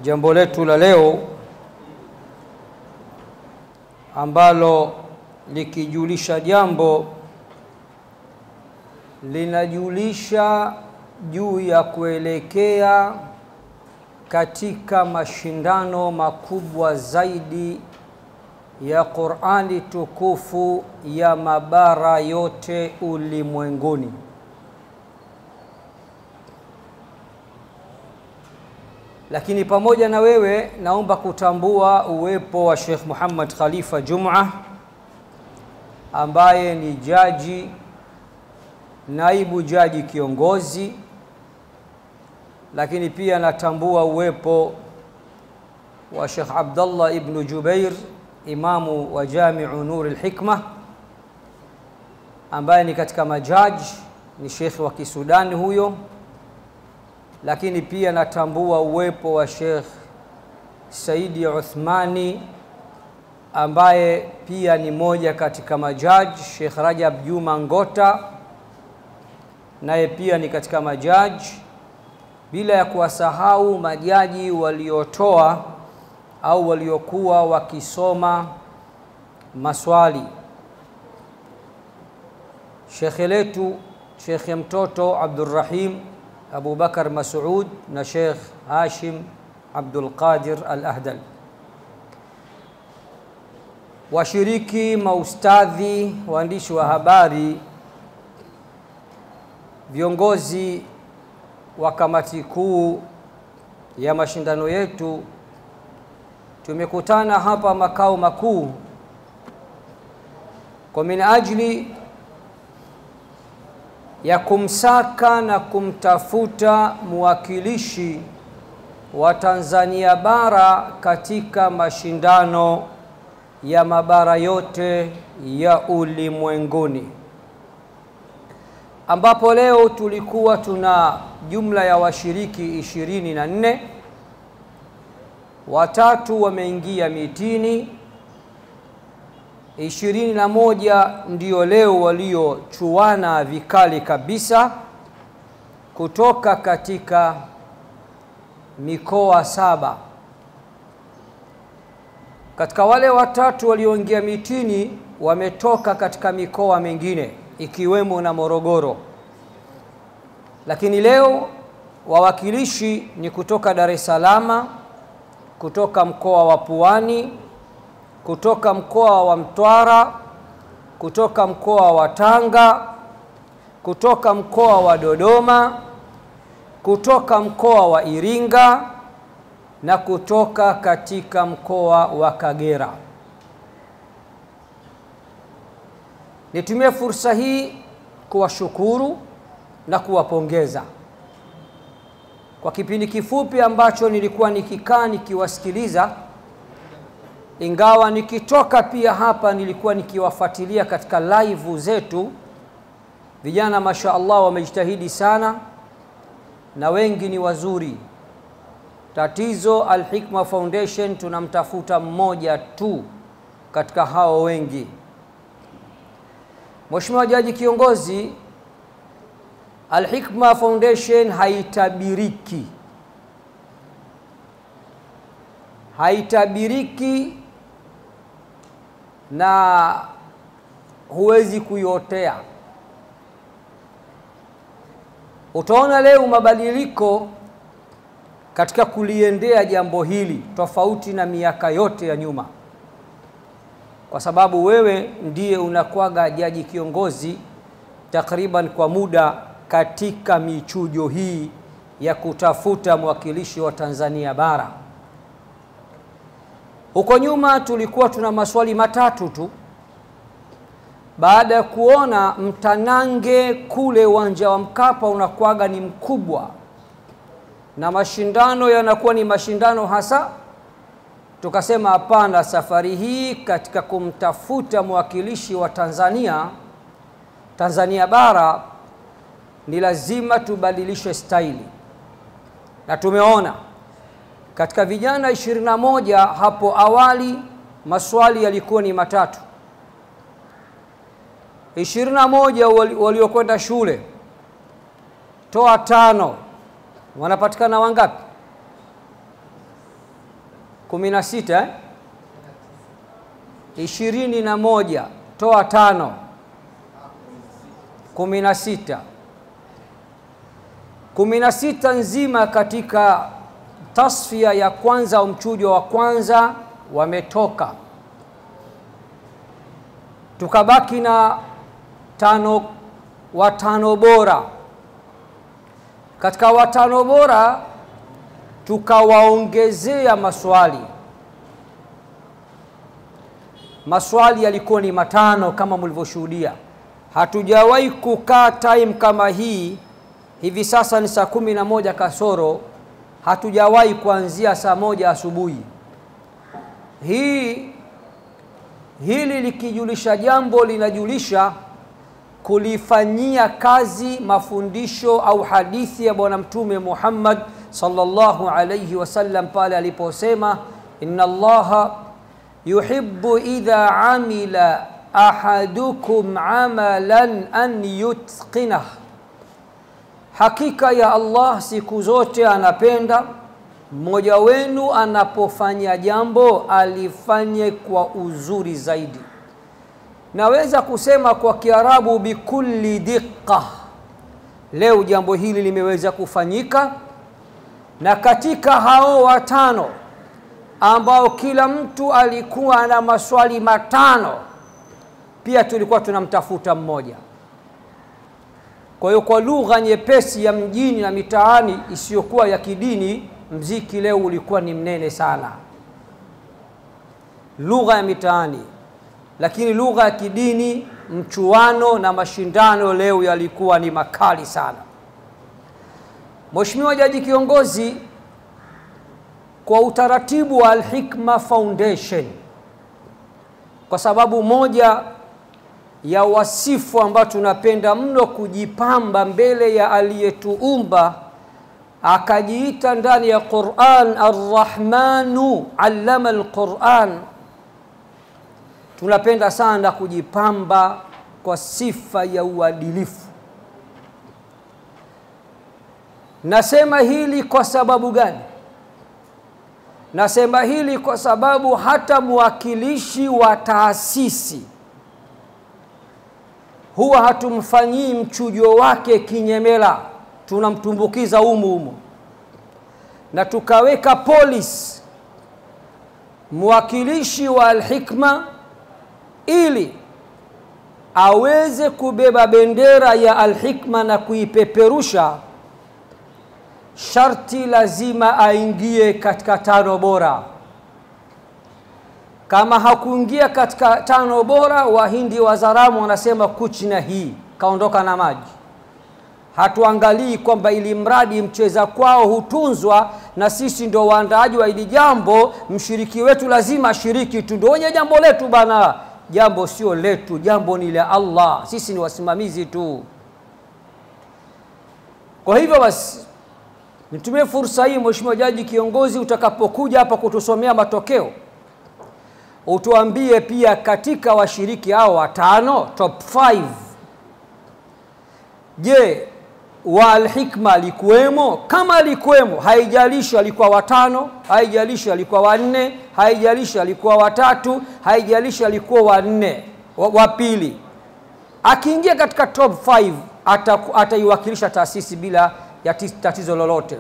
Jambo letu la leo ambalo likijulisha jambo linajulisha juu ya kuelekea katika mashindano makubwa zaidi ya Qur'ani tukufu ya mabara yote ulimwenguni. Lakini pamoja na wewe, naomba kutambua uwepo wa Sheikh Muhammad Khalifa Jum'a ambaye ni jaji, naibu jaji kiongozi. Lakini pia natambua uwepo wa Sheikh Abdullah ibn Jubair, imamu wa Jami'u Nur al-Hikma, ambaye ni katika majaji, ni Sheikh wa Kisudani huyo. Lakini pia natambua uwepo wa Sheikh Saidi Uthmani ambaye pia ni moja katika majaji, Sheikh Rajab Juma Ngota naye pia ni katika majaji, bila ya kuwasahau majaji waliotoa au waliokuwa wakisoma maswali. Sheikh letu Sheikh mtoto Abdurrahim Abu Bakar Mas'ud na Sheikh Hashim Abdul Qadir Al-Ahdal. Washiriki, maustadhi, waandishi wa habari, viongozi wa kamati kuu ya mashindano yetu, tumekutana hapa makao makuu kwa minajili ya kumsaka na kumtafuta mwakilishi wa Tanzania bara katika mashindano ya mabara yote ya ulimwenguni, ambapo leo tulikuwa tuna jumla ya washiriki 24. Watatu wameingia mitini, 21 ndio leo waliochuana vikali kabisa kutoka katika mikoa 7. Katika wale watatu walioingia mitini, wametoka katika mikoa mingine ikiwemo na Morogoro. Lakini leo wawakilishi ni kutoka Dar es Salaam, kutoka mkoa wa Pwani, kutoka mkoa wa Mtwara, kutoka mkoa wa Tanga, kutoka mkoa wa Dodoma, kutoka mkoa wa Iringa na kutoka katika mkoa wa Kagera. Nitumie fursa hii kuwashukuru na kuwapongeza kwa kipindi kifupi ambacho nilikuwa nikikaa nikiwasikiliza, ingawa nikitoka pia hapa nilikuwa nikiwafuatilia katika live zetu. Vijana mashaallah wamejitahidi sana na wengi ni wazuri. Tatizo Al-Hikma Foundation tunamtafuta mmoja tu katika hao wengi. Mheshimiwa Jaji Kiongozi, Al-Hikma Foundation haitabiriki na huwezi kuiotea. Utaona leo mabadiliko katika kuliendea jambo hili tofauti na miaka yote ya nyuma, kwa sababu wewe ndiye unakuaga Jaji Kiongozi takriban kwa muda katika michujo hii ya kutafuta mwakilishi wa Tanzania bara. Huko nyuma tulikuwa tuna maswali matatu tu. Baada ya kuona mtanange kule uwanja wa Mkapa unakuaga ni mkubwa na mashindano yanakuwa ni mashindano hasa, tukasema hapana, safari hii katika kumtafuta mwakilishi wa Tanzania bara ni lazima tubadilishe staili. Na tumeona katika vijana 21 hapo awali maswali yalikuwa ni matatu. 21 waliokwenda shule, toa 5, wanapatikana wangapi? 16 21 toa 5 16 16 nzima katika tasfia ya kwanza au mchujo wa kwanza wametoka, tukabaki na 5 watano bora. Katika watano bora tukawaongezea maswali yalikuwa ni 5 kama mlivyoshuhudia. Hatujawahi kukaa time kama hii. Hivi sasa ni saa 11 kasoro, hatujawahi kuanzia saa 1 asubuhi. Hili likijulisha jambo linajulisha kulifanyia kazi mafundisho au hadithi ya Bwana Mtume Muhammad sallallahu alayhi wasallam pale aliposema, inna Allaha yuhibbu idha amila ahadukum amalan an yutqinah, hakika ya Allah siku zote anapenda mmoja wenu anapofanya jambo alifanye kwa uzuri zaidi. Naweza kusema kwa Kiarabu bikulli diqqa. Leo jambo hili limeweza kufanyika, na katika hao watano ambao kila mtu alikuwa na maswali 5, pia tulikuwa tunamtafuta mmoja. Kwa hiyo kwa lugha nyepesi ya mjini na mitaani isiyokuwa ya kidini, mziki leo ulikuwa ni mnene sana, lugha ya mitaani. Lakini lugha ya kidini, mchuano na mashindano leo yalikuwa ni makali sana. Mheshimiwa Jaji Kiongozi, kwa utaratibu wa Al-Hikma Foundation, kwa sababu moja ya wasifu ambao tunapenda mno kujipamba mbele ya aliyetuumba, akajiita ndani ya Qur'an Ar-Rahmanu allama al-Qur'an. Tunapenda sana kujipamba kwa sifa ya uadilifu. Nasema hili kwa sababu gani? Nasema hili kwa sababu hata mwakilishi wa taasisi huwa hatumfanyii mchujo wake kinyemela, tunamtumbukiza humu, na tukaweka polisi mwakilishi wa Al-Hikma ili aweze kubeba bendera ya Al-Hikma na kuipeperusha. Sharti lazima aingie katika 5 bora. Kama hakuingia katika 5 bora, Wahindi wa Zaramu wanasema kuchina hii, kaondoka na maji. Hatuangalii kwamba ili mradi mcheza kwao hutunzwa na sisi ndo waandaaji wa hili jambo, mshiriki wetu lazima ashiriki tu, ndio wenye jambo letu bana. Jambo sio letu, jambo ni la Allah, sisi ni wasimamizi tu. Kwa hivyo basi nitumie fursa hii Mheshimiwa Jaji Kiongozi, utakapokuja hapa kutusomea matokeo, utuambie pia katika washiriki hao 5 top 5, je, wa Al-Hikma alikuwemo? Kama alikuwemo, haijalishi alikuwa 5, haijalishi alikuwa 4, haijalishi alikuwa 3, haijalishi alikuwa 4 wa pili, akiingia katika top 5 ataiwakilisha taasisi bila ya tatizo lolote.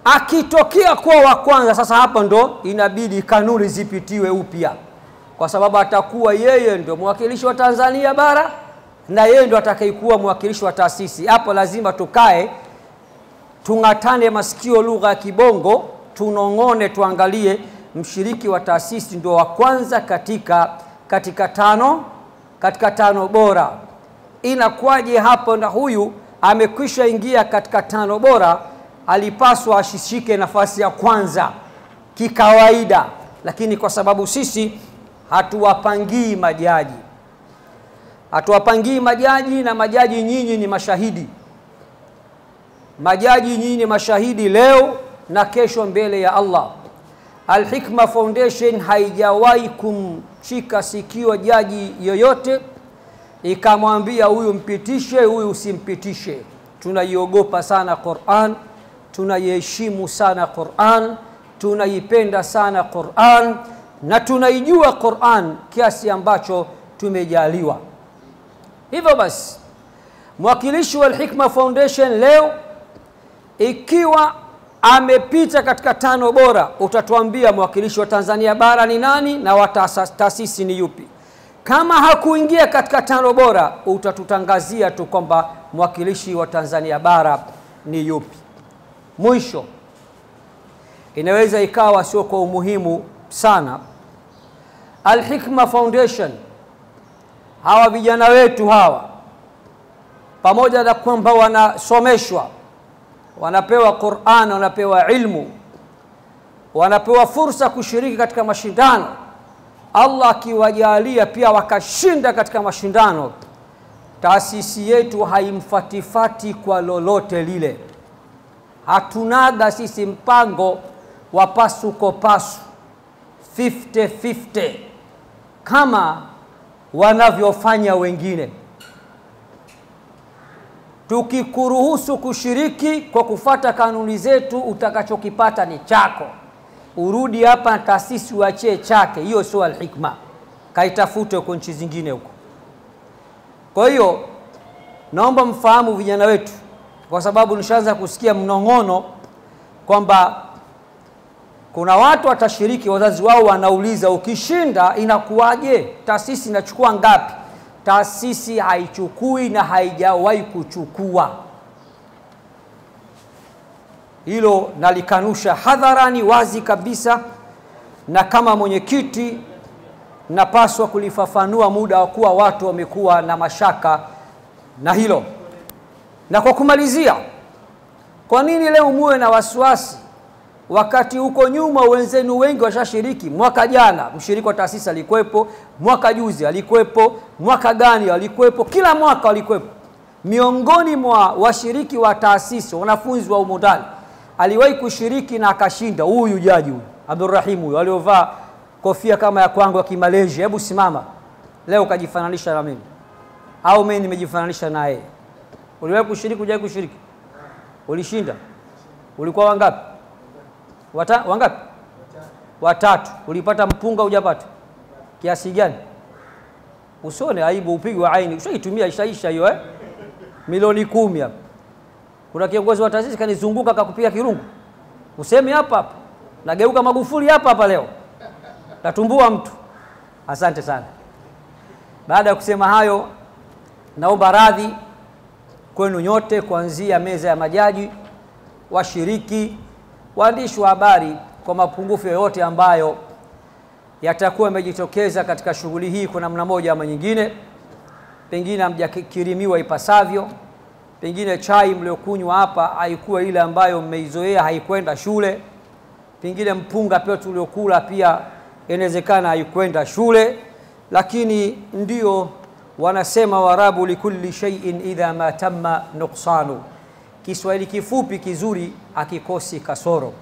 Akitokea kuwa wa kwanza, sasa hapa ndo inabidi kanuni zipitiwe upya, kwa sababu atakuwa yeye ndo mwakilishi wa Tanzania bara na yeye ndo atakayekuwa mwakilishi wa taasisi. Hapo lazima tukae tungatane masikio lugha ya kibongo, tunongone, tuangalie mshiriki wa taasisi ndo wa kwanza katika 5 bora. Inakuwaje hapo? Na huyu amekwisha ingia katika 5 bora, alipaswa ashishike nafasi ya kwanza kikawaida, lakini kwa sababu sisi hatuwapangii majaji, na majaji nyinyi ni mashahidi. Majaji nyinyi ni mashahidi leo na kesho mbele ya Allah. Al-Hikma Foundation haijawahi kumshika sikio jaji yoyote ikamwambia huyu mpitishe, huyu usimpitishe. Tunaiogopa sana Qur'an, tunaiheshimu sana Qur'an, tunaipenda sana Qur'an na tunaijua Qur'an kiasi ambacho tumejaliwa. Hivyo basi mwakilishi wa Al-Hikma Foundation leo, ikiwa amepita katika 5 bora, utatuambia mwakilishi wa Tanzania bara ni nani na wa taasisi ni yupi. Kama hakuingia katika 5 bora, utatutangazia tu kwamba mwakilishi wa Tanzania bara ni yupi. Mwisho, inaweza ikawa sio kwa umuhimu sana, Al-Hikma Foundation, hawa vijana wetu hawa, pamoja na kwamba wanasomeshwa, wanapewa Qur'an, wanapewa ilmu, wanapewa fursa kushiriki katika mashindano, Allah akiwajalia pia wakashinda katika mashindano, taasisi yetu haimfatifati kwa lolote lile. Hatunaga sisi mpango wa pasuko pasu 50-50 kama wanavyofanya wengine. Tukikuruhusu kushiriki kwa kufata kanuni zetu, utakachokipata ni chako. Urudi hapa na taasisi uachie chake. Hiyo sio Al-Hikma, kaitafute huko nchi zingine huko. Kwa hiyo naomba mfahamu vijana wetu, kwa sababu nishaanza kusikia mnongono kwamba kuna watu watashiriki, wazazi wao wanauliza ukishinda inakuwaje? Taasisi inachukua ngapi? Taasisi haichukui na haijawahi kuchukua. Hilo nalikanusha hadharani wazi kabisa, na kama mwenyekiti napaswa kulifafanua muda wa kuwa watu wamekuwa na mashaka na hilo. Na kwa kumalizia, kwa nini leo muwe na wasiwasi wakati huko nyuma wenzenu wengi washashiriki? Mwaka jana mshiriki wa taasisi alikuwepo, mwaka juzi alikuwepo, mwaka gani alikuwepo, kila mwaka alikuwepo. Miongoni mwa washiriki wa taasisi, wanafunzi wa umudali, aliwahi kushiriki na akashinda. Huyu jaji huyu Abdurrahim huyu aliovaa kofia kama ya kwangu ya Kimalaysia. Hebu simama leo kajifananisha na mimi, au mimi nimejifananisha na yeye. Uliwahi kushiriki? Hujawahi kushiriki? Ulishinda? Ulikuwa wangapi? Wangapi? Watatu. Ulipata mpunga? Hujapata? Kiasi gani? Usione aibu, upigwe aini. Ushaitumia ishaisha hiyo milioni 10 hapa. Kuna kiongozi wa taasisi kanizunguka akakupiga kirungu. Useme hapa hapa. Nageuka Magufuli hapa hapa leo. Natumbua mtu. Asante sana. Baada ya kusema hayo, naomba radhi kwenu nyote, kuanzia meza ya majaji, washiriki, waandishi wa habari, kwa mapungufu yote ambayo yatakuwa yamejitokeza katika shughuli hii kwa namna moja ama nyingine. Pengine hamjakirimiwa ipasavyo, pengine chai mliokunywa hapa haikuwa ile ambayo mmeizoea, haikwenda shule, pengine mpunga pia tuliokula pia inawezekana haikwenda shule. Lakini ndio wanasema Waarabu, likulli shay'in idha ma tamma nuqsanu. Kiswahili kifupi kizuri akikosi kasoro.